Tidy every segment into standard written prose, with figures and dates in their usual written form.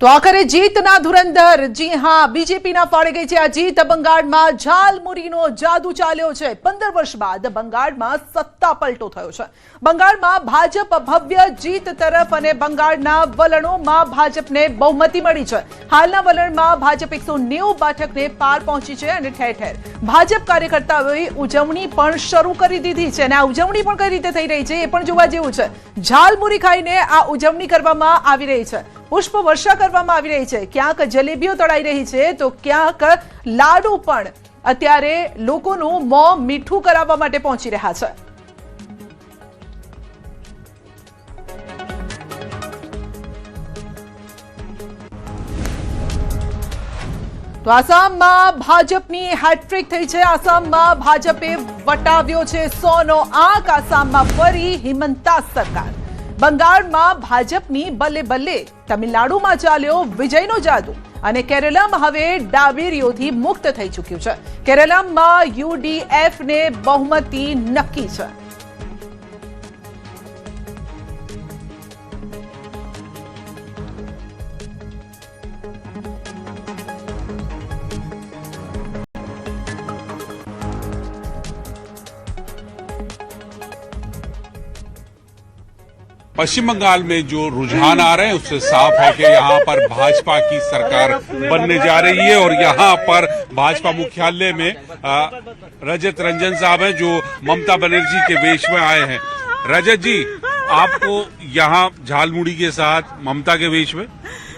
તો આખરે જીતના ધુરંધર જી હા બીજેપીના ફાળે ગઈ છે આ જીત। બંગાળમાં ઝાલમુરીનો જાદુ ચાલ્યો છે। 15 વર્ષ બાદ બંગાળમાં સત્તા પલટો થયો છે। બંગાળમાં ભાજપ ભવ્ય જીત તરફ અને બંગાળના વલણોમાં ભાજપને બહુમતી મળી છે। હાલના વલણમાં ભાજપ 190 બેઠકને પાર પહોંચી છે અને ઠેર ઠેર ભાજપ કાર્યકર્તાઓએ ઉજવણી પણ શરૂ કરી દીધી છે અને આ ઉજવણી પણ કઈ રીતે થઈ રહી છે એ પણ જોવા જેવું છે। ઝાલમુરી ખાઈને આ ઉજવણી કરવામાં આવી રહી છે। પુષ્પ વર્ષા કરવામાં આવી રહી છે। ક્યાંક જલેબીઓ તળાઈ રહી છે તો ક્યાંક લાડુ પણ અત્યારે લોકોનું મોં મીઠું કરાવવા માટે પહોંચી રહ્યા છે। તો આસામમાં ભાજપની હેટ્રિક થઈ છે। આસામમાં ભાજપે વટાવ્યો છે 100નો આંક। આસામમાં ફરી હિમંતા સરકાર। બંગાળમાં ભાજપની બલ્લે બલ્લે। તમિલનાડુમાં ચાલ્યો વિજયનો જાદુ અને કેરળમાં હવે ડાબેરીઓથી મુક્ત થઈ ચૂક્યું છે। કેરળમાં UDF ને બહુમતી નક્કી છે। पश्चिम बंगाल में जो रुझान आ रहे हैं उससे साफ है कि यहाँ पर भाजपा की सरकार बनने जा रही है और यहाँ पर भाजपा मुख्यालय में रजत रंजन साहब हैं जो ममता बनर्जी के वेश में आए हैं। रजत जी, आपको यहाँ झालमुड़ी के साथ ममता के वेश में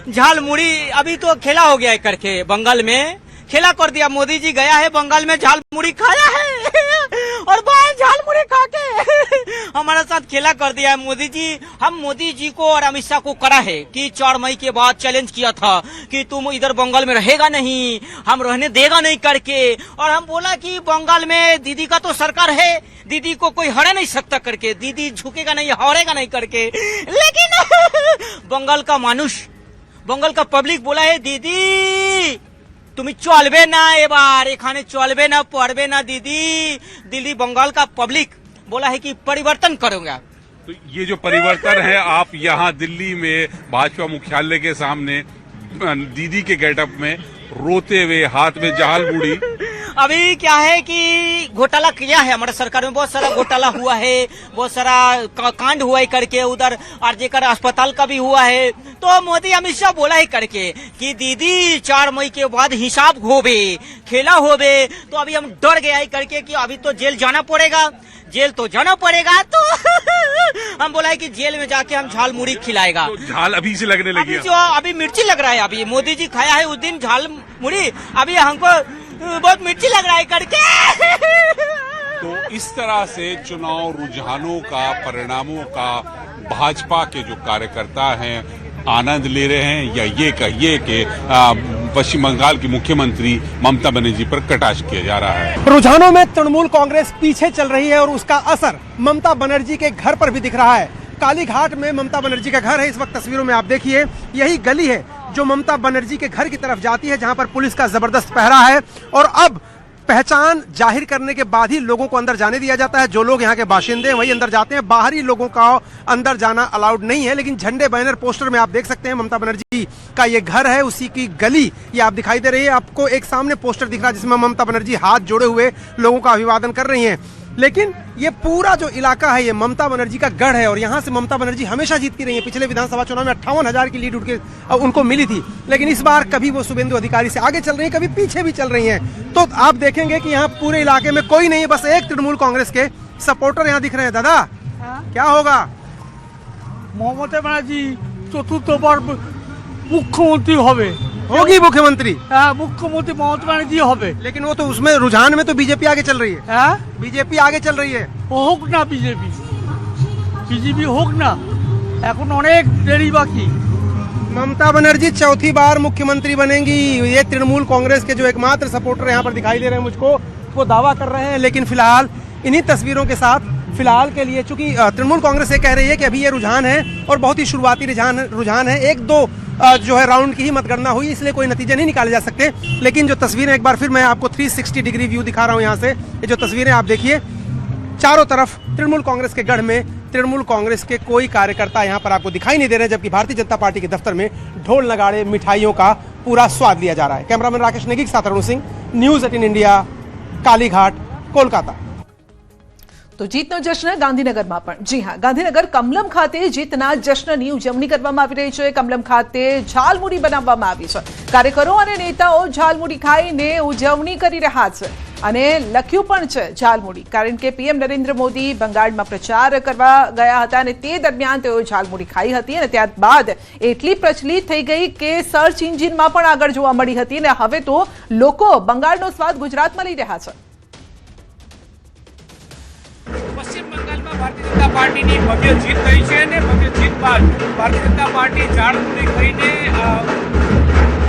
झालमुड़ी अभी तो खेला हो गया है करके बंगाल में खेला कर दिया। मोदी जी गया है बंगाल में, झालमुड़ी खाया है और बाहर झालमुड़ी खा के हमारे साथ खेला कर दिया है मोदी जी। हम मोदी जी को और अमित शाह को करा है कि 4 मई के बाद चैलेंज किया था कि तुम इधर बंगाल में रहेगा नहीं, हम रहने देगा नहीं करके। और हम बोला कि बंगाल में दीदी का तो सरकार है, दीदी को कोई हरा नहीं सकता करके, दीदी झुकेगा नहीं, हारेगा नहीं करके। लेकिन बंगाल का मानुष, बंगाल का पब्लिक बोला है दीदी তুমি চলবে না, এবার এখানে চলবে না, পড়বে না दीदी। दिल्ली बंगाल का पब्लिक बोला है कि परिवर्तन करूंगा। तो ये जो परिवर्तन है, आप यहाँ दिल्ली में भाजपा मुख्यालय के सामने दीदी के गेटअप में रोते हुए हाथ में झालमुड़ी। अभी क्या है कि घोटाला किया है हमारे सरकार में, बहुत सारा घोटाला हुआ है, बहुत सारा कांड हुआ है करके। उधर आरजेकर अस्पताल का भी हुआ है। तो मोदी अमित शाह बोला ही करके कि दीदी 4 मई के बाद हिसाब होबे, खेला होबे। तो अभी हम डर गया ही करके कि अभी तो जेल जाना पड़ेगा, जेल तो जाना पड़ेगा। तो हम बोला है कि जेल में जाके हम झालमुड़ी खिलाएगा। तो झाल अभी से लगने लगी है। अभी मिर्ची लग रहा है। अभी मोदी जी खाया है उस दिन झालमुड़ी, अभी हमको बहुत मिर्ची लग रहा है करके। तो इस तरह से चुनाव रुझानों का, परिणामों का भाजपा के जो कार्यकर्ता हैं आनंद ले रहे हैं, या ये कहिए कि पश्चिम बंगाल की मुख्यमंत्री ममता बनर्जी पर कटाक्ष किया जा रहा है। रुझानों में तृणमूल कांग्रेस पीछे चल रही है और उसका असर ममता बनर्जी के घर पर भी दिख रहा है। कालीघाट में ममता बनर्जी का घर है। इस वक्त तस्वीरों में आप देखिए, यही गली है जो ममता बनर्जी के घर की तरफ जाती है, जहां पर पुलिस का जबरदस्त पहरा है। और अब पहचान जाहिर करने के बाद ही लोगों को अंदर जाने दिया जाता है। जो लोग यहाँ के बाशिंदे हैं वही अंदर जाते हैं, बाहरी लोगों का अंदर जाना अलाउड नहीं है। लेकिन झंडे, बैनर, पोस्टर में आप देख सकते हैं ममता बनर्जी का ये घर है, उसी की गली ये आप दिखाई दे रही है। आपको एक सामने पोस्टर दिख रहा है जिसमें ममता बनर्जी हाथ जोड़े हुए लोगों का अभिवादन कर रही हैं। लेकिन ये पूरा जो इलाका है ये ममता बनर्जी का गढ़ है और यहाँ से ममता बनर्जी हमेशा जीतती रही है। पिछले विधानसभा चुनाव में 58,000 की लीड उनको मिली थी, लेकिन इस बार कभी वो शुभेंदु अधिकारी से आगे चल रही है, कभी पीछे भी चल रही हैं। तो आप देखेंगे कि यहाँ पूरे इलाके में कोई नहीं है, बस एक तृणमूल कांग्रेस के सपोर्टर यहाँ दिख रहे हैं। दादा, क्या होगा? ममता बनर्जी चतुर्थ बार मुख्यमंत्री होगी मुख्यमंत्री। मुख्यमंत्री ममता बनर्जी होबे। लेकिन वो तो उसमें रुझान में तो बीजेपी आगे चल रही है। बीजेपी आगे चल रही है। হোক না বিজেপি হোক না, এখন অনেক দেরি বাকি। ममता बनर्जी चौथी बार मुख्यमंत्री बनेंगी, ये तृणमूल कांग्रेस के जो एकमात्र सपोर्टर यहाँ पर दिखाई दे रहे हैं मुझको, वो दावा कर रहे हैं। लेकिन फिलहाल इन्हीं तस्वीरों के साथ फिलहाल के लिए, चूंकि तृणमूल कांग्रेस ये कह रही है कि अभी ये रुझान है और बहुत ही शुरुआती रुझान है, 1-2 जो है राउंड की ही मतगणना हुई, इसलिए कोई नतीजे नहीं निकाले जा सकते। लेकिन जो तस्वीरें, एक बार फिर मैं आपको 360 डिग्री व्यू दिखा रहा हूं यहाँ से, ये जो तस्वीरें आप देखिए, चारों तरफ तृणमूल कांग्रेस के गढ़ में तृणमूल कांग्रेस के कोई कार्यकर्ता यहाँ पर आपको दिखाई नहीं दे रहे हैं, जबकि भारतीय जनता पार्टी के दफ्तर में ढोल नगाड़े मिठाइयों का पूरा स्वाद लिया जा रहा है। कैमरामैन राकेश नेगी के साथ अरुण सिंह, न्यूज़ 18 इंडिया, कालीघाट, कोलकाता। તો જીતનો જશ્ન ગાંધીનગરમાં પણ. જી હા, ગાંધીનગર કમલમ ખાતે જીતના જશ્નની ઉજવણી કરવામાં આવી રહી છે. કમલમ ખાતે ઝાલમુરી બનાવવામાં આવી છે. કાર્યકરો અને નેતાઓ ઝાલમુરી ખાઈને ઉજવણી કરી રહ્યા છે અને લખ્યું પણ છે ઝાલમુરી, કારણ કે પીએમ નરેન્દ્ર મોદી બંગાળમાં પ્રચાર કરવા ગયા હતા અને તે દરમિયાન તેઓ ઝાલમુરી ખાઈ હતી અને ત્યારબાદ એટલી પ્રચલિત થઈ ગઈ કે સર્ચ એન્જિનમાં પણ આગળ જોવા મળી હતી અને હવે તો લોકો બંગાળનો સ્વાદ ગુજરાતમાં લઈ રહ્યા છે. પશ્ચિમ બંગાળમાં ભારતીય જનતા પાર્ટીની ભવ્ય જીત થઈ છે અને ભવ્ય જીત બાદ ભારતીય જનતા પાર્ટી ઝાડમુરી ખાઈને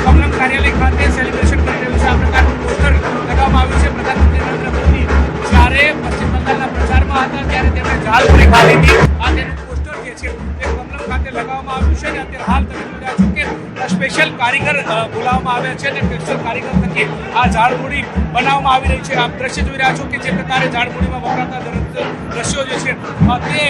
કમલમ કાર્યાલય ખાતે સેલિબ્રેશન કરી રહ્યું છે. આ પ્રકારનું પોસ્ટર લગાવવામાં આવ્યું છે. પ્રધાનમંત્રી નરેન્દ્ર મોદી જ્યારે પશ્ચિમ બંગાળના પ્રચારમાં હતા ત્યારે તેમણે ઝાડમુરી ખાધી હતી. આ તેનું પોસ્ટર જે છે તે કમલમ ખાતે લગાવવામાં આવ્યું છે અને અત્યારે હાલ તમે જોઈ રહ્યા છો કે સ્પેશિયલ કારીગર બોલાવવામાં આવ્યા છે અને સ્પેશિયલ કારીગર થકી આ ઝાડમુરી બનાવવામાં આવી રહી છે. આપ દ્રશ્ય જોઈ રહ્યા છો કે જે પ્રકારે ઝાડમુરીમાં વપરાતા દ્રશ્યો જે છે તે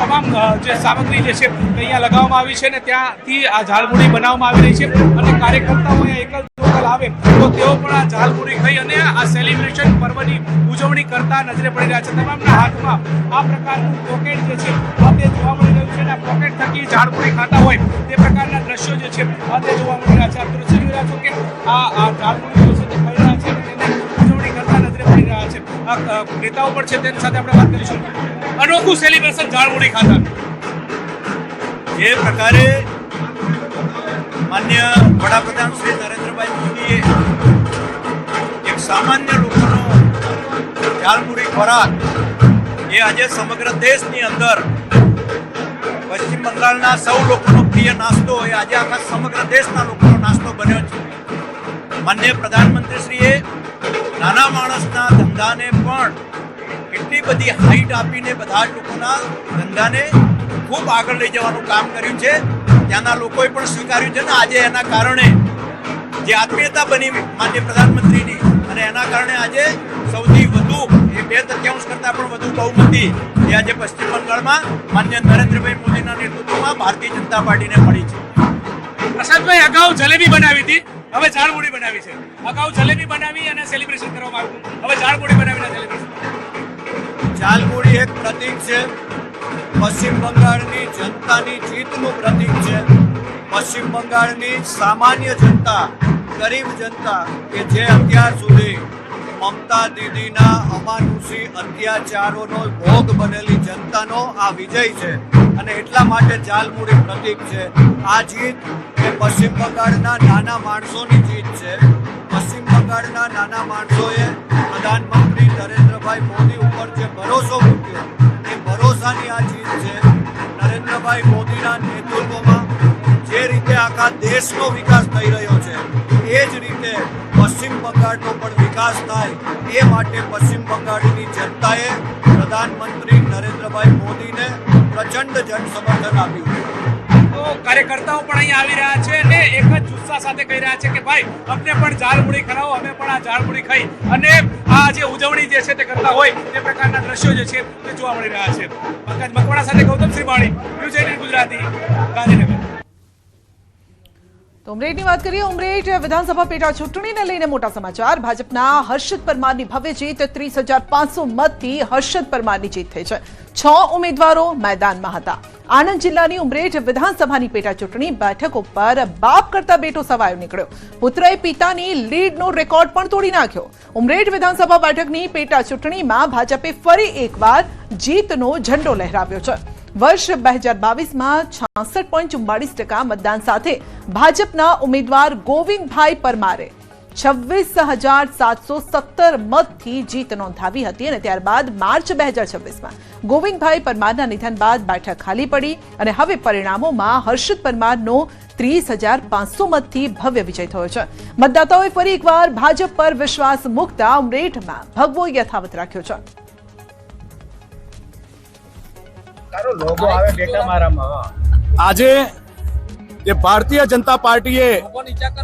તમામ જે સામગ્રી જે છે તે અહીંયા લગાવવામાં આવી છે અને ત્યાંથી આ ઝાડમુરી બનાવવામાં આવી રહી છે અને કાર્યકર્તાઓ અહીંયા એકલ દોકલ આવે તો તેઓ પણ આ ઝાડમુરી ખાઈ અને આ સેલિબ્રેશન પર્વની ઉજવણી કરતા નજરે પડી રહ્યા છે. તમામના હાથમાં આ પ્રકારનું પોકેટ જે છે તે જોવા મળી રહ્યું છે અને આ પોકેટ થકી ઝાડમુરી ખાતા હોય તે પ્રકારના દ્રશ્યો જે છે તે જોવા મળી રહ્યા છે. આપ દ્રશ્ય જોઈ રહ્યા છો કે આ ઝાડમુરી જે છે તે ખાઈ રહ્યા છે અને તેને ઉજવણી કરતા નજરે પડી રહ્યા છે. નેતાઓ પણ છે તેની સાથે આપણે વાત કરીશું. અનોખું સેલિબ્રેશન ઝાડમુરી ખાતા. જે પ્રકારે માન્ય વડાપ્રધાન શ્રી નરેન્દ્રભાઈ મોદીએ એક સામાન્ય લોકોનો ઝાલમુરી ખોરાક એ આજે સમગ્ર દેશની અંદર પશ્ચિમ બંગાળના સૌ લોકોનો પ્રિય નાસ્તો એ આજે આખા સમગ્ર દેશના લોકોનો નાસ્તો બન્યો છે. માન્ય પ્રધાનમંત્રીશ્રીએ નાના માણસના ધંધાને પણ એટલી બધી હાઈટ આપીને બધા જ લોકોના ધંધાને ખૂબ આગળ લઈ જવાનું કામ કર્યું છે. ત્યાંના લોકોએ પણ સ્વીકાર્યું છે ને આજે એના કારણે જે આત્મીયતા બની માન્ય પ્રધાનમંત્રીની અને એના કારણે આજે સૌથી વધુ એ 2/3 કરતાં પણ વધુ બહુમતી એ આજે પશ્ચિમ બંગાળમાં માન્ય નરેન્દ્રભાઈ મોદીના નેતૃત્વમાં ભારતીય જનતા પાર્ટીને મળી છે. પ્રસાદભાઈ, અગાઉ જલેબી બનાવી હતી, હવે ઝાડમુરી બનાવી છે. અગાઉ જલેબી બનાવી અને સેલિબ્રેશન કરવામાં આવ્યું, હવે ઝાડમુરી બનાવીને સેલિબ્રેશન. ઝાલમુરી એક પ્રતીક છે, પશ્ચિમ બંગાળની જનતાની જીતનું પ્રતીક છે. પશ્ચિમ બંગાળની સામાન્ય જનતા, ગરીબ જનતા કે જે અત્યાર સુધી મમતા દીદીના અમાનુષી અત્યાચારોનો ભોગ બનેલી જનતાનો આ વિજય છે અને એટલા માટે ઝાલમુરી પ્રતીક છે. આ જીત એ પશ્ચિમ બંગાળના નાના માણસોની જીત છે. પશ્ચિમ બંગાળના નાના માણસોએ પ્રધાનમંત્રી નરેન્દ્રભાઈ મોદી ઉપર જે ભરોસો મૂક્યો એ ભરોસાની આ જીત છે. નરેન્દ્રભાઈ મોદીના નેતૃત્વમાં જે રીતે આખા દેશનો વિકાસ થઈ રહ્યો છે એ જ રીતે પશ્ચિમ બંગાળનો પણ વિકાસ થાય એ માટે પશ્ચિમ બંગાળની જનતાએ પ્રધાનમંત્રી નરેન્દ્રભાઈ મોદીને પ્રચંડ જન સમર્થન આપ્યું. તો કાર્યકર્તાઓ પણ અહીંયા આવી રહ્યા છે અને એક જ જુસ્સા સાથે કહી રહ્યા છે કે ભાઈ અમને પણ ઝાલમુરી ખવડાવો, અમે પણ આ ઝાલમુરી ખાઈ અને આ જે ઉજવણી જે છે તે કરતા હોય તે પ્રકારના દ્રશ્યો જે છે તે જોવા મળી રહ્યા છે. પંકજ મકવાણા સાથે ગૌતમ શ્રીમાળી, ન્યૂઝ 18 ગુજરાતી, ગાંધીનગર. તો ઉમરેઠની વાત કરીએ. ઉમરેઠ વિધાનસભા પેટા ચૂંટણીને લઈને મોટા સમાચાર. ભાજપના હર્ષદ પરમારની ભવ્ય જીત, 30,500 મતથી હર્ષદ પરમારની જીત થઈ છે. 6 ઉમેદવારો મેદાનમાં હતા. આણંદ જિલ્લાની ઉમરેઠ વિધાનસભાની પેટા ચૂંટણી બેઠક ઉપર બાપ કરતા બેટો સવાયો નીકળ્યો. પુત્રએ પિતાની લીડનો રેકોર્ડ પણ તોડી નાખ્યો. ઉમરેઠ વિધાનસભા બેઠકની પેટા ચૂંટણીમાં ભાજપે ફરી એકવાર જીતનો ઝંડો લહેરાવ્યો છે. વર્ષ 2022માં 66.44% મતદાન સાથે ભાજપના ઉમેદવાર ગોવિંદભાઈ પરમારે 26,717 મતથી જીત નોંધાવી હતી અને ત્યારબાદ માર્ચ 2026માં ગોવિંદભાઈ પરમારના નિધન બાદ બેઠક ખાલી પડી અને હવે પરિણામોમાં હર્ષદ પરમારનો 30,500 મતથી ભવ્ય વિજય થયો છે. મતદાતાઓએ ફરી એકવાર ભાજપ પર વિશ્વાસ મૂકતા ઉમરેઠમાં ભગવો યથાવત રાખ્યો છે. આજે જે ભારતીય જનતા પાર્ટીએ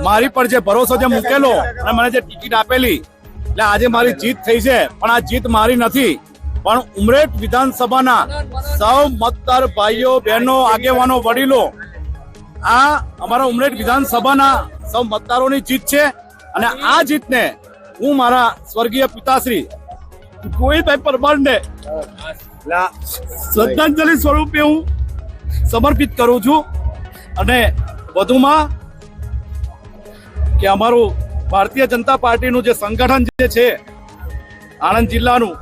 મારી પર જે ભરોસો જે મૂકેલો અને મને જે ટિકિટ આપેલી એટલે આજે મારી જીત થઈ છે, પણ આ જીત મારી નથી. પણ ઉમરેઠ વિધાનસભાના સૌ મતદાર ભાઈઓ બહેનો આગેવાનો વડીલો આ અમારા ઉમરેઠ વિધાનસભાના સૌ મતદારોની જીત છે અને આ જીતને હું મારા સ્વર્ગીય પિતાશ્રી ગોવિંદભાઈ પરમારને શ્રદ્ધાંજલિ સ્વરૂપે હું સમર્પિત કરું છું અને વધુમાં કે અમારું ભારતીય જનતા પાર્ટીનું જે સંગઠન જે છે આણંદ જિલ્લાનું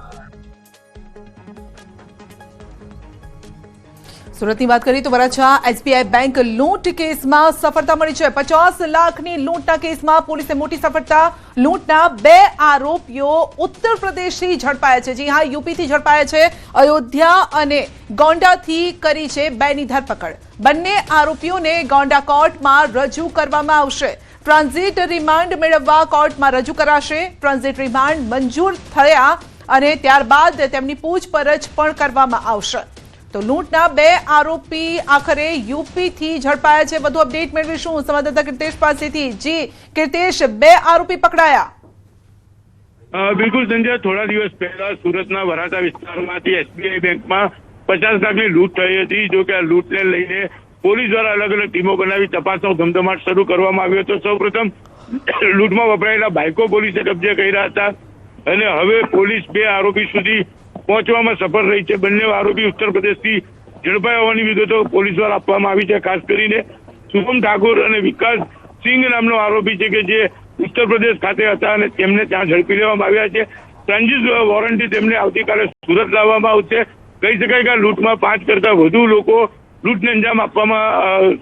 સુરતની વાત કરીએ તો વરાછા એસબીઆઈ બેંક લૂંટ કેસમાં સફળતા મળી છે 50 લાખની લૂંટના કેસમાં પોલીસે મોટી સફળતા લૂંટના 2 આરોપીઓ ઉત્તર પ્રદેશથી ઝડપાયા છે જી હા યુપીથી ઝડપાયા છે અયોધ્યા અને ગોંડાથી કરી છે 2ની ધરપકડ બંને આરોપીઓને ગોંડા કોર્ટમાં રજૂ કરવામાં આવશે ટ્રાન્ઝિટ રિમાન્ડ મેળવવા કોર્ટમાં રજૂ કરાશે ટ્રાન્ઝિટ રિમાન્ડ મંજૂર થયા અને ત્યારબાદ તેમની પૂછપરછ પણ કરવામાં આવશે તો લૂંટના 2 આરોપી આખરે યુપીથી ઝડપાયા છે વધુ અપડેટ મેળવીશું સંવાદદાતા કીર્તેશ પાસેથી જી કીર્તેશ 2 આરોપી પકડાયા બિલકુલ સંજય થોડા દિવસ પહેલા સુરતના વરાછા વિસ્તારમાંથી એસબીઆઈ બેંકમાં 50 લાખની લૂંટ થઈ હતી જો કે આ લૂંટને લઈને પોલીસ દ્વારા અલગ અલગ ટીમો બનાવી તપાસનો ધમધમાટ શરૂ કરવામાં આવ્યો હતો સૌપ્રથમ લૂંટમાં વપરાયેલા બાઇકો પોલીસે કબજે કર્યા હતા અને હવે પોલીસ 2 આરોપી સુધી પહોંચવામાં સફળ રહી છે બંને આરોપી ઉત્તર પ્રદેશથી ઝડપાયા હોવાની વિગતો પોલીસ દ્વારા આપવામાં આવી છે ખાસ કરીને શુભમ ઠાકોર અને વિકાસ સિંઘ નામનો આરોપી છે કે જે ઉત્તર પ્રદેશ ખાતે હતા અને તેમને ત્યાં ઝડપી લેવામાં આવ્યા છે ટ્રાન્ઝિટ વોરંટથી તેમને આવતીકાલે સુરત લાવવામાં આવશે કહી શકાય કે લૂંટમાં 5 કરતા વધુ લોકો લૂંટને અંજામ આપવામાં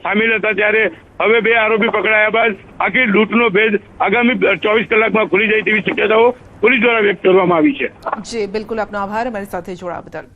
સામેલ હતા ત્યારે હવે 2 આરોપી પકડાયા બાદ આખી લૂંટનો ભેદ આગામી 24 કલાકમાં ખુલી જાય તેવી શક્યતાઓ પોલીસ દ્વારા વ્યક્ત કરવામાં આવી છે જી બિલકુલ આપનો આભાર અમારી સાથે જોડાવા બદલ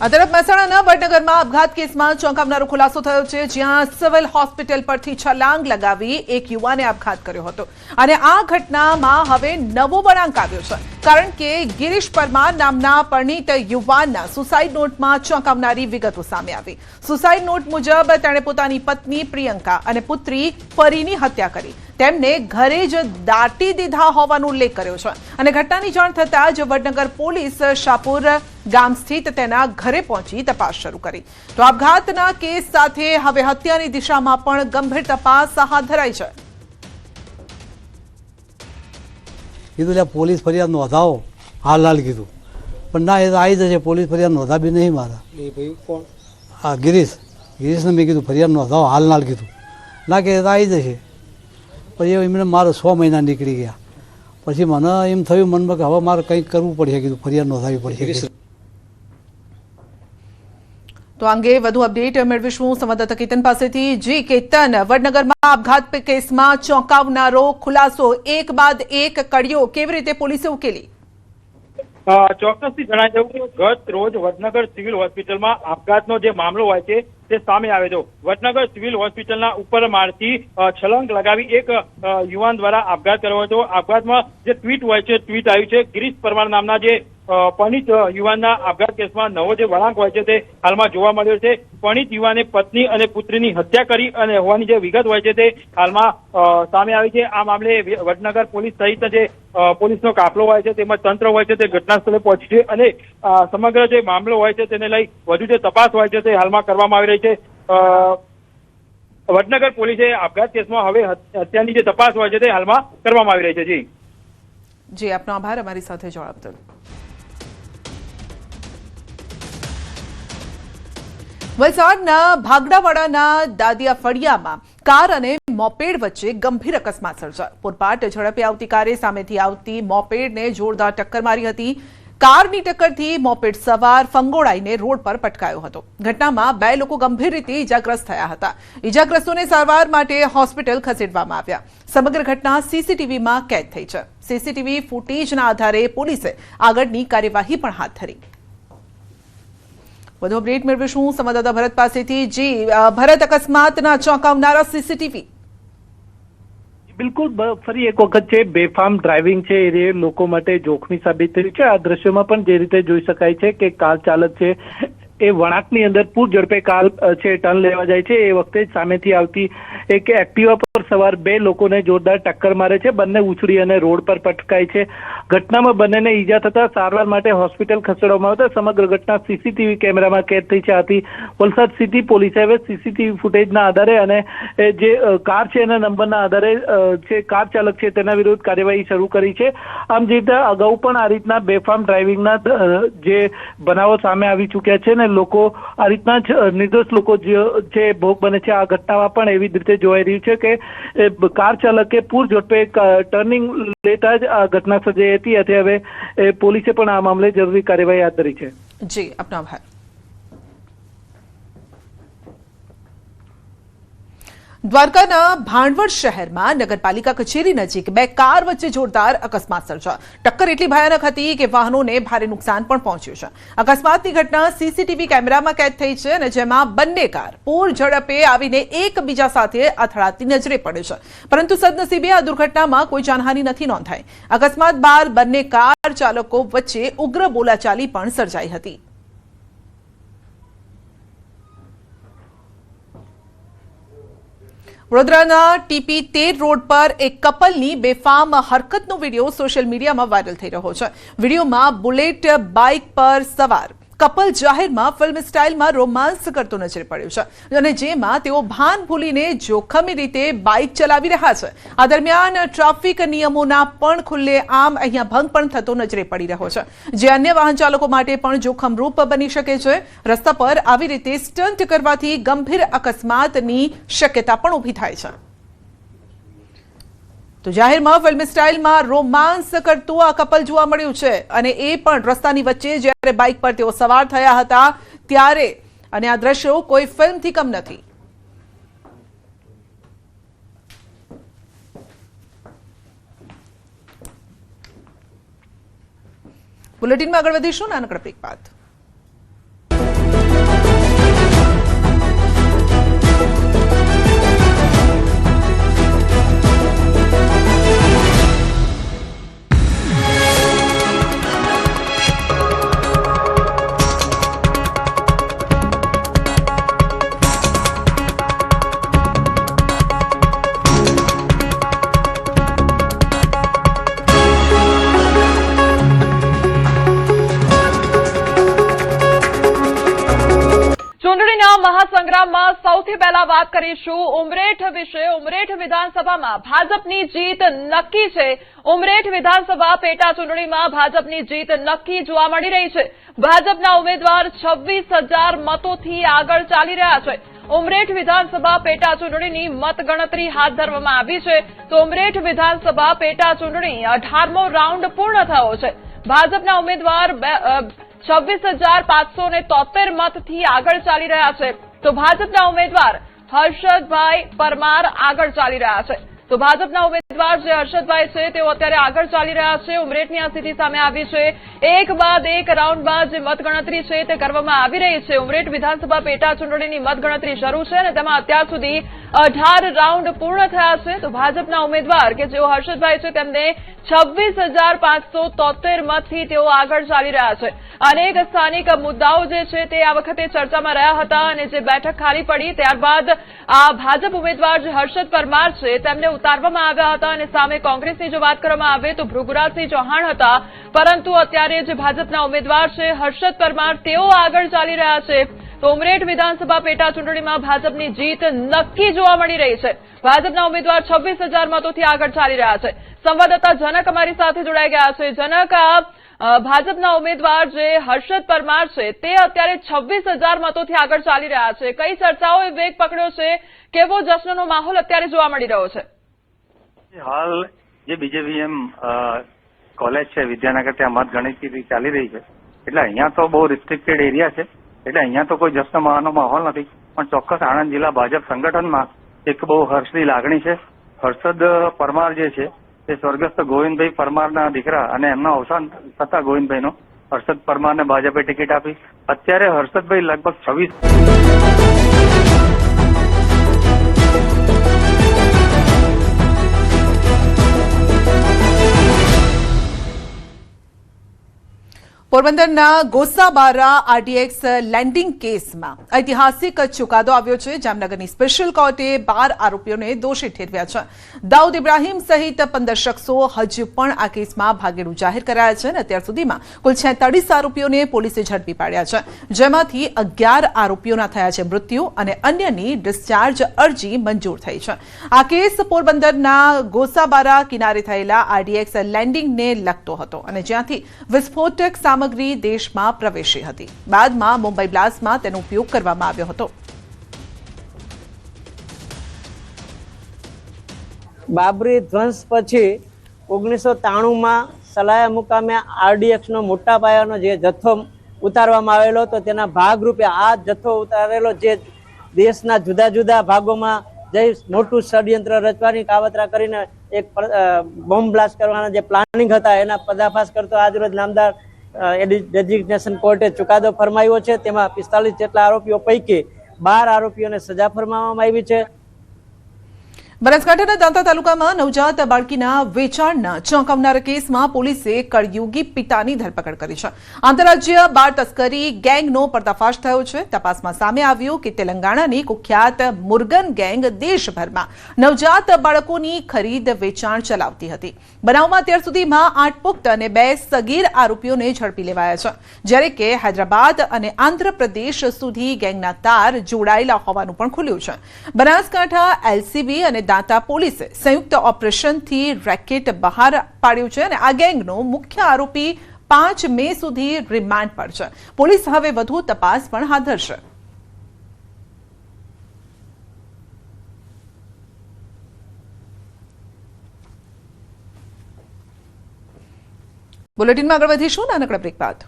આ તરફ મહેસાણાના વડનગરમાં આપઘાત કેસમાં ચોંકાવનારો ખુલાસો થયો છે જ્યાં સિવિલ હોસ્પિટલ પરથી છલાંગ લગાવી એક યુવાને આપઘાત કર્યો હતો અને આ ઘટનામાં હવે નવો વળાંક આવ્યો છે કારણ કે ગિરીશ પરમાર નામના પરિણીત યુવાનના સુસાઇડ નોટમાં ચોંકાવનારી વિગતો સામે આવી સુસાઇડ નોટ મુજબ તેણે પોતાની પત્ની પ્રિયંકા અને પુત્રી પરીની હત્યા કરી તેમને ઘરે જ દાટી દીધા હોવાનો ઉલ્લેખ કર્યો છે અને ઘટનાની જાણ થતાં જ વડનગર પોલીસ શાહપુર ગામ સ્થિત તેના ઘરે પહોંચી તપાસ શરૂ કરી તો આપઘાતના કેસ સાથે હવે હત્યાની દિશામાં પણ ગંભીર તપાસ હાથ ધરાઈ છે કીધું પોલીસ ફરિયાદ નોંધાવો હાલ કીધું પણ ના એ તો આવી જશે પોલીસ ફરિયાદ નોંધાવી નહીં મારા એ ભાઈ કોણ હા ગિરીશને મેં કીધું ફરિયાદ નોંધાવો હાલ કીધું ના કે એ તો આવી જશે પછી એમને મારે 6 મહિના નીકળી ગયા પછી મને એમ થયું મનમાં કે હવે મારે કંઈક કરવું પડશે કીધું ફરિયાદ નોંધાવી પડશે તો અંગે વધુ અપડેટ મેળવીશું સંવાદદાતા કેતન પાસેથી જી કેતન વડનગરમાં આપઘાત કેસમાં ચોંકાવનારો ખુલાસો એક બાદ એક કડીઓ કેવી રીતે પોલીસે ઉકેલી ચોક્કસથી જણાવી દઉં કે ગત રોજ વડનગર સિવિલ હોસ્પિટલમાં આપઘાતનો જે મામલો હોય છે તે સામે આવે છે વડનગર સિવિલ હોસ્પિટલના ઉપર માળથી છલાંગ લગાવી એક યુવાન દ્વારા આપઘાત કર્યો હતો આપઘાતમાં જે ટ્વીટ હોય છે ટ્વીટ આવ્યું છે ગિરીશ પરમાર નામના જે પરિણીત યુવાનના આપઘાત કેસમાં નવો જે વળાંક હોય છે તે હાલમાં જોવા મળ્યો છે પરિણીત યુવાને પત્ની અને પુત્રીની હત્યા કરી અને હોવાની જે વિગત હોય છે તે હાલમાં સામે આવી છે આ મામલે વડનગર પોલીસ સહિત જે પોલીસનો કાફલો હોય છે તેમજ તંત્ર હોય છે તે ઘટના સ્થળે પહોંચી છે અને સમગ્ર જે મામલો હોય છે તેને લઈ વધુ જે તપાસ હોય છે તે હાલમાં કરવામાં આવી રહી છે વડનગર પોલીસે આપઘાત કેસમાં હવે હત્યાની જે તપાસ હોય છે તે હાલમાં કરવામાં આવી રહી છે જી આપનો આભાર અમારી સાથે જોડાવા બદલ વલસાડના ભાગડાવાડાના દાદિયા ફળિયામાં કાર અને મોપેડ વચ્ચે ગંભીર અકસ્માત સર્જાયો પૂરપાટ ઝડપે આવતી કારે સામેથી આવતી મોપેડને જોરદાર ટક્કર મારી હતી કારની ટક્કરથી મોપેડ સવાર ફંગોળાઈને રોડ પર પટકાયો હતો ઘટનામાં 2 લોકો ગંભીર રીતે ઈજાગ્રસ્ત થયા હતા ઈજાગ્રસ્તોને સારવાર માટે હોસ્પિટલ ખસેડવામાં આવ્યા સમગ્ર ઘટના સીસીટીવીમાં કેદ થઈ છે સીસીટીવી ફૂટેજના આધારે પોલીસે આગળની કાર્યવાહી પણ હાથ ધરી વધુ અપડેટ મેળવીશું સંવાદદાતા ભરત પાસેથી જી ભરત અકસ્માતના ચોંકાવનારા સીસીટીવી બિલકુલ ફરી એક વખત છે બેફામ ડ્રાઇવિંગ છે એ લોકો માટે જોખમી સાબિત થયું છે આ દ્રશ્યોમાં પણ જે રીતે જોઈ શકાય છે કે કાર ચાલક છે એ વળાંકની અંદર પૂર ઝડપે કાર છે ટર્ન લેવા જાય છે એ વખતે જ સામેથી આવતી એક એક્ટિવા પર સવાર 2 લોકોને જોરદાર ટક્કર મારે છે. બંને ઉછળી અને રોડ પર પટકાય છે. ઘટનામાં બંનેને ઈજા થતા સારવાર માટે હોસ્પિટલ ખસેડવામાં આવતા સમગ્ર ઘટના સીસીટીવી કેમેરામાં કેદ થઈ છે. આથી વલસાડ સિટી પોલીસે હવે સીસીટીવી ફૂટેજના આધારે અને જે કાર છે એના નંબરના આધારે જે કાર ચાલક છે તેના વિરુદ્ધ કાર્યવાહી શરૂ કરી છે. આમ જે રીતે અગાઉ પણ આ રીતના બેફામ ડ્રાઇવિંગના જે બનાવો સામે આવી ચૂક્યા છે ને લોકો આ રીતના જ નિર્દોષ લોકો જે ભોગ બને છે. આ ઘટનામાં પણ એવી જ રીતે જોવાઈ રહ્યું છે કે કાર ચાલકે પૂર ઝડપે ટર્નિંગ લેતા જ આ ઘટના સર્જાઈ હતી. અને હવે પોલીસે પણ આ મામલે જરૂરી કાર્યવાહી હાથ ધરી છે. જી, આપનો આભાર. દ્વારકાના ભાણવડ શહેરમાં નગરપાલિકા કચેરી નજીક 2 કાર વચ્ચે જોરદાર અકસ્માત સર્જાયો. ટક્કર એટલી ભયાનક હતી કે વાહનોને ભારે નુકસાન પણ પહોંચ્યું છે. અકસ્માતની ઘટના સીસીટીવી કેમેરામાં કેદ થઈ છે અને જેમાં બંને કાર પૂર ઝડપે આવીને એકબીજા સાથે અથડાતી નજરે પડે છે. પરંતુ સદનસીબે આ દુર્ઘટનામાં કોઈ જાનહાનિ નથી નોંધાઈ. અકસ્માત બાદ બંને કાર ચાલકો વચ્ચે ઉગ્ર બોલાચાલી પણ સર્જાઈ હતી. વડોદરાના ટીપી 13 રોડ પર એક કપલની બેફામ હરકતનો વિડીયો સોશિયલ મીડિયામાં વાયરલ થઈ રહ્યો છે. વિડીયોમાં બુલેટ બાઇક પર સવાર કપલ જાહેરમાં ફિલ્મ સ્ટાઇલમાં રોમાન્સ કરતો નજરે પડ્યો છે અને જેમાં તેઓ ભાન ભૂલીને જોખમી રીતે બાઇક ચલાવી રહ્યા છે. આ દરમિયાન ટ્રાફિક નિયમોના પણ ખુલ્લેઆમ અહીંયા ભંગ પણ થતો નજરે પડી રહ્યો છે, જે અન્ય વાહન ચાલકો માટે પણ જોખમરૂપ બની શકે છે. રસ્તા પર આવી રીતે સ્ટન્ટ કરવાથી ગંભીર અકસ્માતની શક્યતા પણ ઊભી થાય છે. તો જાહેરમાં ફિલ્મ સ્ટાઇલમાં રોમાન્સ કરતું આ કપલ જોવા મળ્યું છે અને એ પણ રસ્તાની વચ્ચે જ્યારે બાઇક પર તેઓ સવાર થયા હતા ત્યારે. અને આ દ્રશ્યો કોઈ ફિલ્મથી કમ નથી. બુલેટિનમાં આગળ વધીશું નાનકડા બ્રેક બાદ. મહાસંગ્રામમાં સૌથી પહેલા વાત કરીશું ઉમરેઠ વિશે. ઉમરેઠ વિધાનસભામાં ભાજપની જીત નક્કી છે. ઉમરેઠ વિધાનસભા પેટા ચૂંટણીમાં ભાજપની જીત નક્કી જોવા મળી રહી છે. ભાજપના ઉમેદવાર 26,000 મતોથી આગળ ચાલી રહ્યા છે. ઉમરેઠ વિધાનસભા પેટા ચૂંટણીની મતગણતરી હાથ ધરવામાં આવી છે. તો ઉમરેઠ વિધાનસભા પેટા ચૂંટણી 18મો રાઉન્ડ પૂર્ણ થયો છે. ભાજપના ઉમેદવાર 26,573 મતથી આગળ ચાલી રહ્યા છે. તો ભાજપના ઉમેદવાર હર્ષદભાઈ પરમાર આગળ ચાલી રહ્યા છે. તો ભાજપના ઉમેદવાર જે હર્ષદભાઈ છે તેઓ અત્યારે આગળ ચાલી રહ્યા છે. ઉમરેઠની આ સ્થિતિ સામે આવી છે. એક બાદ એક રાઉન્ડમાં જે મતગણતરી છે તે કરવામાં આવી રહી છે. ઉમરેઠ વિધાનસભા પેટા ચૂંટણીની મતગણતરી શરૂ છે અને તેમાં અત્યાર સુધી 18 રાઉન્ડ પૂર્ણ થયા છે. તો ભાજપના ઉમેદવાર કે જેઓ હર્ષદભાઈ છે તેમને 26,573 મતથી તેઓ આગળ ચાલી રહ્યા છે. અનેક સ્થાનિક મુદ્દાઓ જે છે તે આ વખતે ચર્ચામાં રહ્યા હતા અને જે બેઠક ખાલી પડી ત્યારબાદ આ ભાજપ ઉમેદવાર જે હર્ષદ પરમાર છે તેમને ઉતારવામાં આવ્યા હતા અને સામે કોંગ્રેસની જો વાત કરવામાં આવે તો ભૃગુરાજસિંહ ચૌહાણ હતા. પરંતુ અત્યારે જે ભાજપના ઉમેદવાર છે હર્ષદ પરમાર તેઓ આગળ ચાલી રહ્યા છે. તો ઉમરેઠ વિધાનસભા પેટા ચૂંટણીમાં ભાજપની જીત નક્કી જોવા મળી રહી છે. ભાજપના ઉમેદવાર 26,000 મતોથી આગળ ચાલી રહ્યા છે. સંવાદદાતા જનક અમારી સાથે જોડાઈ ગયા છે. જનક, ભાજપના ઉમેદવાર જે હર્ષદ પરમાર છે તે અત્યારે 26,000 મતોથી આગળ ચાલી રહ્યા છે. કઈ ચર્ચાઓએ વેગ પકડ્યો છે? કેવો જશ્નનો માહોલ અત્યારે જોવા મળી રહ્યો છે? હાલ જે બીજેપીએમ કોલેજ છે વિદ્યાનગર ત્યાં મતગણતરી ચાલી રહી છે એટલે અહીંયા તો બહુ રિસ્ટ્રિક્ટેડ એરિયા છે એટલે અહીંયા તો કોઈ જશ્ન માહોલ નથી. પણ ચોક્કસ આણંદ જિલ્લા ભાજપ સંગઠનમાં એક બહુ હર્ષની લાગણી છે. હર્ષદ પરમાર જે છે તે સ્વર્ગસ્થ ગોવિંદભાઈ પરમારના દીકરા અને એમના અવસાન થતા ગોવિંદભાઈનો હર્ષદ પરમારને ભાજપે ટિકિટ આપી. અત્યારે હર્ષદભાઈ લગભગ 26 પોરબંદરના ગોસાબારા આરડીએક્સ લેન્ડિંગ કેસમાં ઐતિહાસિક ચુકાદો આવ્યો છે। જામનગરની સ્પેશિયલ કોર્ટે 12 આરોપીઓને દોષિત ઠેરવ્યા છે। દાઉદ ઇબ્રાહીમ સહિત 15 શખ્સો હજુ પણ આ કેસમાં ભાગેડુ જાહેર કરાયા છે અને અત્યાર સુધીમાં કુલ 46 આરોપીઓને પોલીસે ઝડપી પાડ્યા છે, જેમાંથી 11 આરોપીઓના થયા છે મૃત્યુ અને અન્યની ડિસ્ચાર્જ અરજી મંજૂર થઈ છે। આ કેસ પોરબંદરના ગોસાબારા કિનારે થયેલા આરડીએક્સ લેન્ડિંગને લગતો હતો અને જ્યાંથી વિસ્ફોટક સામગ્રી દેશમાં પ્રવેશી હતી। બાદમાં મુંબઈ બ્લાસ્ટમાં તેનો ઉપયોગ કરવામાં આવ્યો હતો। બાબરી ધ્વંસ પછી 1993માં સલાયા મુકામે આરડીએક્સનો મોટા પાયાનો જે જથ્થો ઉતારવામાં આવેલો હતો તેના ભાગરૂપે આ જથ્થો ઉતારેલો જે દેશના જુદા જુદા ભાગોમાં જઈ મોટું ષડયંત્ર રચવાની કાવતરા કરીને એક બોમ્બ બ્લાસ્ટ કરવાના જે પ્લાનિંગ હતા એના પર્દાફાશ કરતો આજરોજ નામદાર ડેઝિગ્નેશન કોર્ટે ચુકાદો ફરમાવ્યો છે। તેમાં 45 જેટલા આરોપીઓ પૈકી 12 આરોપીઓને સજા ફરમાવવામાં આવી છે। બનાસકાંઠાના દાંતા તાલુકામાં નવજાત બાળકીના વેચાણના ચોંકાવનારા કેસમાં પોલીસે કળયુગી પિતાની ધરપકડ કરી છે। આંતરરાજ્ય બાળ તસ્કરી ગેંગનો પર્દાફાશ થયો છે। તપાસમાં સામે આવ્યું કે તેલંગાણાની કુખ્યાત મુર્ગન ગેંગ દેશભરમાં નવજાત બાળકોની ખરીદ વેચાણ ચલાવતી હતી। બનાવમાં અત્યાર સુધીમાં 8 પુખ્ત અને 2 સગીર આરોપીઓને ઝડપી લેવાયા છે, જ્યારે કે હૈદરાબાદ અને આંધ્રપ્રદેશ સુધી ગેંગના તાર જોડાયેલા હોવાનું પણ ખુલ્યું છે। બનાસકાંઠા એલસીબી અને દાંતા પોલીસે સંયુક્ત ઓપરેશનથી રેકેટ બહાર પાડ્યું છે અને આ ગેંગનો મુખ્ય આરોપી 5 મે સુધી રિમાન્ડ પર છે। પોલીસ હવે વધુ તપાસ પણ હાથ ધરશે। બુલેટિનમાં આગળ વધીશું નાનકડા બ્રેક બાદ।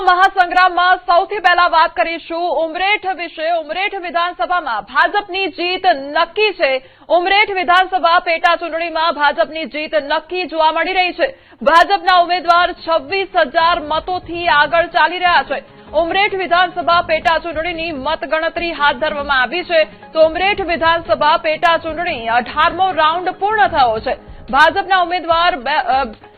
મહાસંગ્રામમાં સૌથી પહેલા વાત કરીશું ઉમરેઠ વિશે। ઉમરેઠ વિધાનસભામાં ભાજપની જીત નક્કી છે। ઉમરેઠ વિધાનસભા પેટા ચૂંટણીમાં ભાજપની જીત નક્કી જોવા મળી રહી છે। ભાજપના ઉમેદવાર 26,000 મતોથી આગળ ચાલી રહ્યા છે। ઉમરેઠ વિધાનસભા પેટા ચૂંટણીની મતગણતરી હાથ ધરવામાં આવી છે તો ઉમરેઠ વિધાનસભા પેટા ચૂંટણી 18મો રાઉન્ડ પૂર્ણ થયો છે। ભાજપના ઉમેદવાર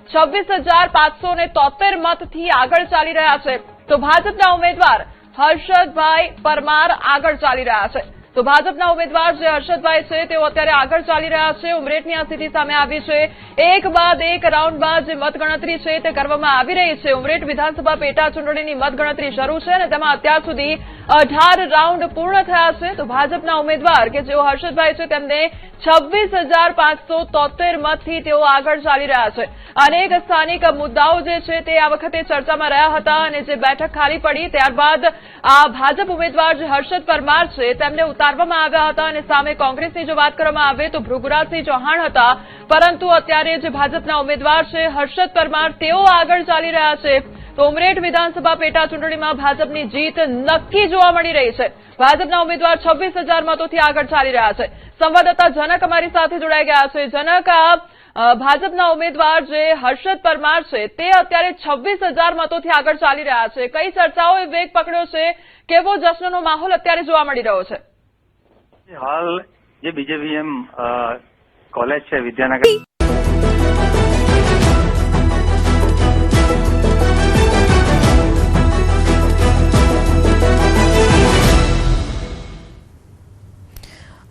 26,573 મતથી આગળ ચાલી રહ્યા છે તો ભાજપના ઉમેદવાર હર્ષદભાઈ પરમાર આગળ ચાલી રહ્યા છે। તો ભાજપના ઉમેદવાર જે હર્ષદભાઈ છે તેઓ અત્યારે આગળ ચાલી રહ્યા છે। ઉમરેઠની આ સ્થિતિ સામે આવી છે। એક બાદ એક રાઉન્ડ બાદ જે મતગણતરી છે તે કરવામાં આવી રહી છે। ઉમરેઠ વિધાનસભા પેટા ચૂંટણીની મતગણતરી શરૂ છે અને તેમાં અત્યાર સુધી 18 રાઉન્ડ પૂર્ણ થયા છે તો ભાજપના ઉમેદવાર કે જેઓ હર્ષદભાઈ છે તેમને 26,573 મતથી તેઓ આગળ ચાલી રહ્યા છે। અનેક સ્થાનિક મુદ્દાઓ જે છે તે આ વખતે ચર્ચામાં રહ્યા હતા અને જે બેઠક ખાલી પડી ત્યારબાદ આ ભાજપ ઉમેદવાર જે હર્ષદ પરમાર છે તેમને ઉતારવામાં આવ્યા હતા અને સામે કોંગ્રેસની જો વાત કરવામાં આવે તો ભૃગુરાજસિંહ ચૌહાણ હતા, પરંતુ અત્યારે જે ભાજપના ઉમેદવાર છે હર્ષદ પરમાર તેઓ આગળ ચાલી રહ્યા છે। તો ઉમરેઠ વિધાનસભા પેટા ચૂંટણીમાં ભાજપની જીત નક્કી જોવા મળી રહી છે। ભાજપના ઉમેદવાર 26,000 મતોથી આગળ ચાલી રહ્યા છે। સંવાદદાતા જનક અમારી સાથે જોડાઈ ગયા છે। જનક, ભાજપના ઉમેદવાર જે હર્ષદ પરમાર છે તે અત્યારે 26,000 મતોથી આગળ ચાલી રહ્યા છે। કઈ ચર્ચાઓએ વેગ પકડ્યો છે? કેવો જશ્નનો માહોલ અત્યારે જોવા મળી રહ્યો છે? હાલ જે બીજેવીએમ કોલેજ છે વિદ્યાનગર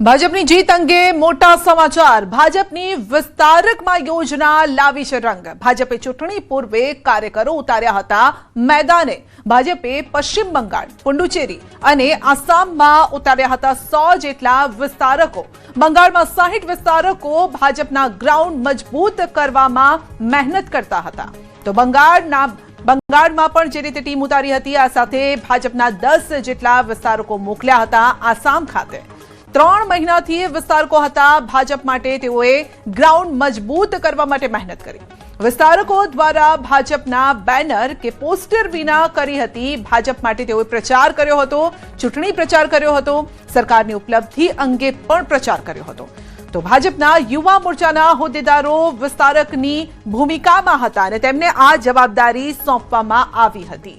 ભાજપની જીત અંગે મોટા સમાચાર। ભાજપની વિસ્તારકમાં યોજના લાવી છે રંગ। ભાજપે ચૂંટણી પૂર્વે કાર્યકરો ઉતાર્યા હતા મેદાને। ભાજપે પશ્ચિમ બંગાળ, પુડુચેરી અને આસામમાં ઉતાર્યા હતા 100 જેટલા વિસ્તારકો। બંગાળમાં 60 વિસ્તારકો ભાજપના ગ્રાઉન્ડ મજબૂત કરવામાં મહેનત કરતા હતા તો બંગાળમાં પણ જે રીતે ટીમ ઉતારી હતી આ સાથે ભાજપના 10 જેટલા વિસ્તારકો મોકલ્યા હતા આસામ ખાતે। 3 મહિનાથી વિસ્તારકો હતા ભાજપ માટે, તેઓએ ગ્રાઉન્ડ મજબૂત કરવા માટે મહેનત કરી। વિસ્તારકો દ્વારા ભાજપના બેનર કે પોસ્ટર વિના કરી હતી ભાજપ માટે તેઓએ પ્રચાર કર્યો હતો, ચૂંટણી પ્રચાર કર્યો હતો, સરકારની ઉપલબ્ધિ અંગે પણ પ્રચાર કર્યો હતો. તો ભાજપના યુવા મોરચાના હોદ્દેદારો વિસ્તારકની ભૂમિકામાં હતા અને તેમને આ જવાબદારી સોંપવામાં આવી હતી.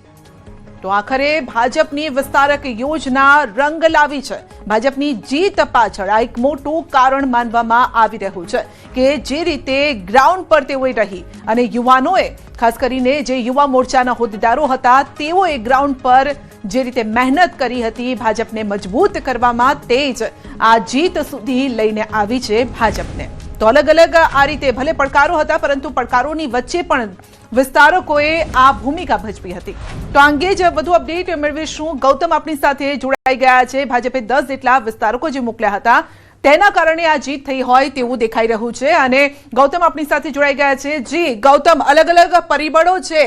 તો આખરે ભાજપની વિસ્તારક યોજના રંગ લાવી છે. ભાજપની જીત પાછળ આ એક મોટું કારણ માનવામાં આવી રહ્યું છે કે જે રીતે ગ્રાઉન્ડ પર તેઓએ રહી અને યુવાનોએ, ખાસ કરીને જે યુવા મોરચાના હોદ્દેદારો હતા, તેઓએ ગ્રાઉન્ડ પર જે રીતે મહેનત કરી હતી ભાજપને મજબૂત કરવામાં, તે જ આ જીત સુધી લઈને આવી છે ભાજપને. તો અલગ અલગ આ રીતે ભલે પડકારો હતા, પરંતુ પડકારોની વચ્ચે પણ વિસ્તારકોએ આ ભૂમિકા ભજવી હતી. તો આ અંગે જ વધુ અપડેટ મેળવીશું. ગૌતમ આપણી સાથે જોડાઈ ગયા છે. ભાજપે 10 જેટલા વિસ્તારકો જે મોકલ્યા હતા તેના કારણે આ જીત થઈ હોય તેવું દેખાઈ રહ્યું છે. અને ગૌતમ આપણી સાથે જોડાઈ ગયા છે. જી ગૌતમ, અલગ અલગ પરિબળો છે,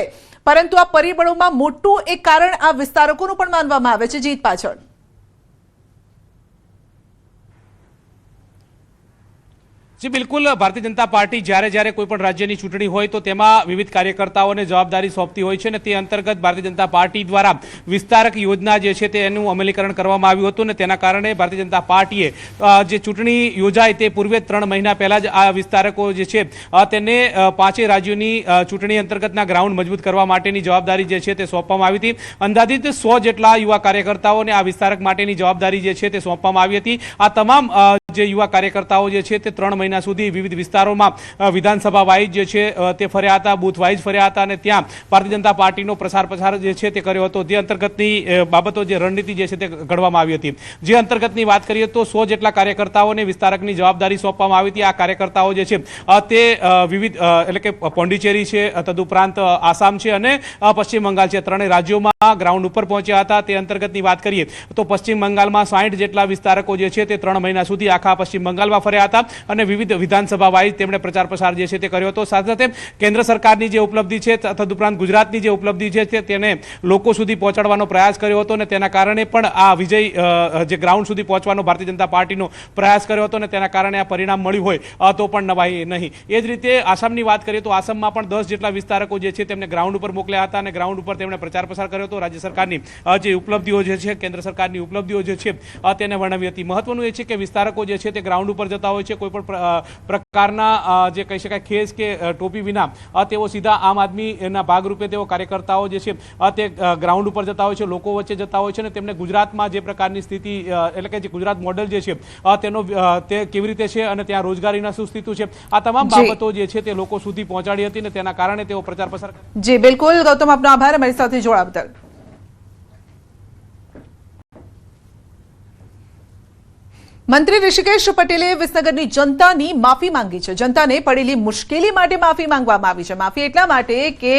પરંતુ આ પરિબળોમાં મોટું એક કારણ આ વિસ્તારકોનું પણ માનવામાં આવે છે જીત પાછળ. જી બિલકુલ, ભારતીય જનતા પાર્ટી જ્યારે કોઈ પણ રાજ્યની ચૂંટણી હોય તો તેમાં વિવિધ કાર્યકર્તાઓને જવાબદારી સોંપતી હોય છે અને તે અંતર્ગત ભારતીય જનતા પાર્ટી દ્વારા વિસ્તારક યોજના જે છે તેનું અમલીકરણ કરવામાં આવ્યું હતું અને તેના કારણે ભારતીય જનતા પાર્ટીએ જે ચૂંટણી યોજાય તે પૂર્વે 3 મહિના પહેલા જ આ વિસ્તારકો જે છે તેને 5 રાજ્યોની ચૂંટણી અંતર્ગતના ગ્રાઉન્ડ મજબૂત કરવા માટેની જવાબદારી જે છે તે સોંપવામાં આવી હતી. અંદાજિત 100 જેટલા યુવા કાર્યકર્તાઓને આ વિસ્તારક માટેની જવાબદારી જે છે તે સોંપવામાં આવી હતી. આ તમામ જે યુવા કાર્યકર્તાઓ જે છે તે 3 મહિના સુધી વિવિધ વિસ્તારોમાં વિધાનસભા વાઇઝ જે છે તે ફર્યા હતા, બૂથ વાઇઝ ફર્યા હતા અને ત્યાં ભારતીય જનતા પાર્ટીનો પ્રસાર જે છે તે કર્યો હતો. જે અંતર્ગતની બાબતો, જે રણનીતિ જે છે તે ઘડવામાં આવી હતી. જે અંતર્ગતની વાત કરીએ તો 100 જેટલા કાર્યકર્તાઓને વિસ્તારકની જવાબદારી સોંપવામાં આવી હતી. આ કાર્યકર્તાઓ જે છે તે વિવિધ એટલે કે પોંડિચેરી છે, તદુપરાંત આસામ છે અને પશ્ચિમ બંગાળ છે, 3 રાજ્યોમાં ગ્રાઉન્ડ ઉપર પહોંચ્યા હતા. તે અંતર્ગતની વાત કરીએ તો પશ્ચિમ બંગાળમાં 60 જેટલા વિસ્તારકો જે છે તે 3 મહિના સુધી આખા પશ્ચિમ બંગાળમાં ફર્યા હતા અને વિવિધ વિધાનસભા વાઇઝ તેમણે પ્રચાર પ્રસાર જે છે તે કર્યો હતો. સાથે સાથે કેન્દ્ર સરકારની જે ઉપલબ્ધિ છે, તદુપરાંત ગુજરાતની જે ઉપલબ્ધિ છે તેને લોકો સુધી પહોંચાડવાનો પ્રયાસ કર્યો હતો અને તેના કારણે પણ આ વિજય જે ગ્રાઉન્ડ સુધી પહોંચવાનો ભારતીય જનતા પાર્ટીનો પ્રયાસ કર્યો હતો અને તેના કારણે આ પરિણામ મળ્યું હોય તો પણ નવાઈ નહીં. એ જ રીતે આસામની વાત કરીએ તો આસામમાં પણ 10 જેટલા વિસ્તારકો જે છે તેમને ગ્રાઉન્ડ ઉપર મોકલ્યા હતા અને ગ્રાઉન્ડ ઉપર તેમણે પ્રચાર પ્રસાર કર્યો હતો. રાજ્ય સરકારની જે ઉપલબ્ધિઓ જે છે, કેન્દ્ર સરકારની ઉપલબ્ધિઓ જે છે તેને વર્ણવી હતી. મહત્વનું એ છે કે વિસ્તારકો જે છે તે ગ્રાઉન્ડ ઉપર જતા હોય છે, કોઈ પણ પ્રકારના જે કહી શકાય ખેસ કે ટોપી વિના તેઓ સીધા આમ આદમીના ભાગરૂપે તેઓ કાર્યકર્તાઓ જે છે તે ગ્રાઉન્ડ ઉપર જતા હોય છે, લોકો વચ્ચે જતા હોય છે અને તેમને ગુજરાતમાં જે પ્રકારની સ્થિતિ એટલે કે જે ગુજરાત મોડેલ જે છે તેનો તે કેવી રીતે છે અને ત્યાં રોજગારીના શું સ્થિતિ છે, આ તમામ બાબતો જે છે તે લોકો સુધી પહોંચાડી હતી અને તેના કારણે તેઓ પ્રચાર પ્રસાર. જી બિલકુલ ગૌતમ, આપનો આભાર અમારી સાથે જોડાવા બદલ. મંત્રી ઋષિકેશ પટેલે વિસનગરની જનતાની માફી માંગી છે. જનતાને પડેલી મુશ્કેલી માટે માફી માંગવામાં આવી છે. માફી એટલા માટે કે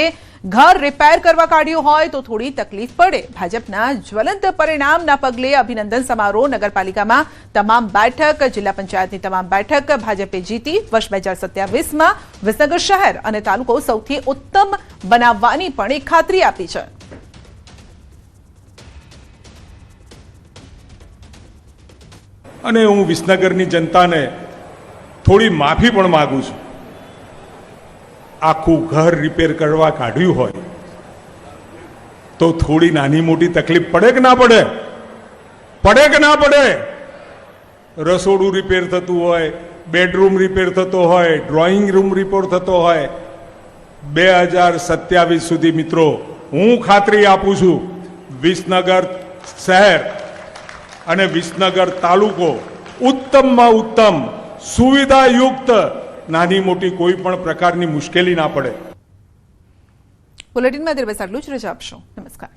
ઘર રિપેર કરવા કાઢ્યું હોય તો થોડી તકલીફ પડે. ભાજપના જ્વલંત પરિણામના પગલે અભિનંદન સમારોહ, નગરપાલિકામાં તમામ બેઠક, જિલ્લા પંચાયતની તમામ બેઠક ભાજપે જીતી. વર્ષ 2027માં વિસનગર શહેર અને તાલુકો સૌથી ઉત્તમ બનાવવાની પણ એક ખાતરી આપી છે. અને હું વિસનગરની જનતાને થોડી માફી પણ માગું છું. આખું ઘર રિપેર કરવા કાઢ્યું હોય તો થોડી નાની મોટી તકલીફ પડે કે ના પડે? પડે કે ના પડે? રસોડું રિપેર થતું હોય, બેડરૂમ રિપેર થતો હોય, ડ્રોઈંગ રૂમ રિપેર થતો હોય, 2027 સુધી મિત્રો હું ખાતરી આપું છું, વિસનગર શહેર અને વિસનગર તાલુકો ઉત્તમમાં ઉત્તમ સુવિધાયુક્ત, નાની મોટી કોઈ પણ પ્રકારની મુશ્કેલી ના પડે. બુલેટિનમાં આટલું જ. રજા આપશો. નમસ્કાર.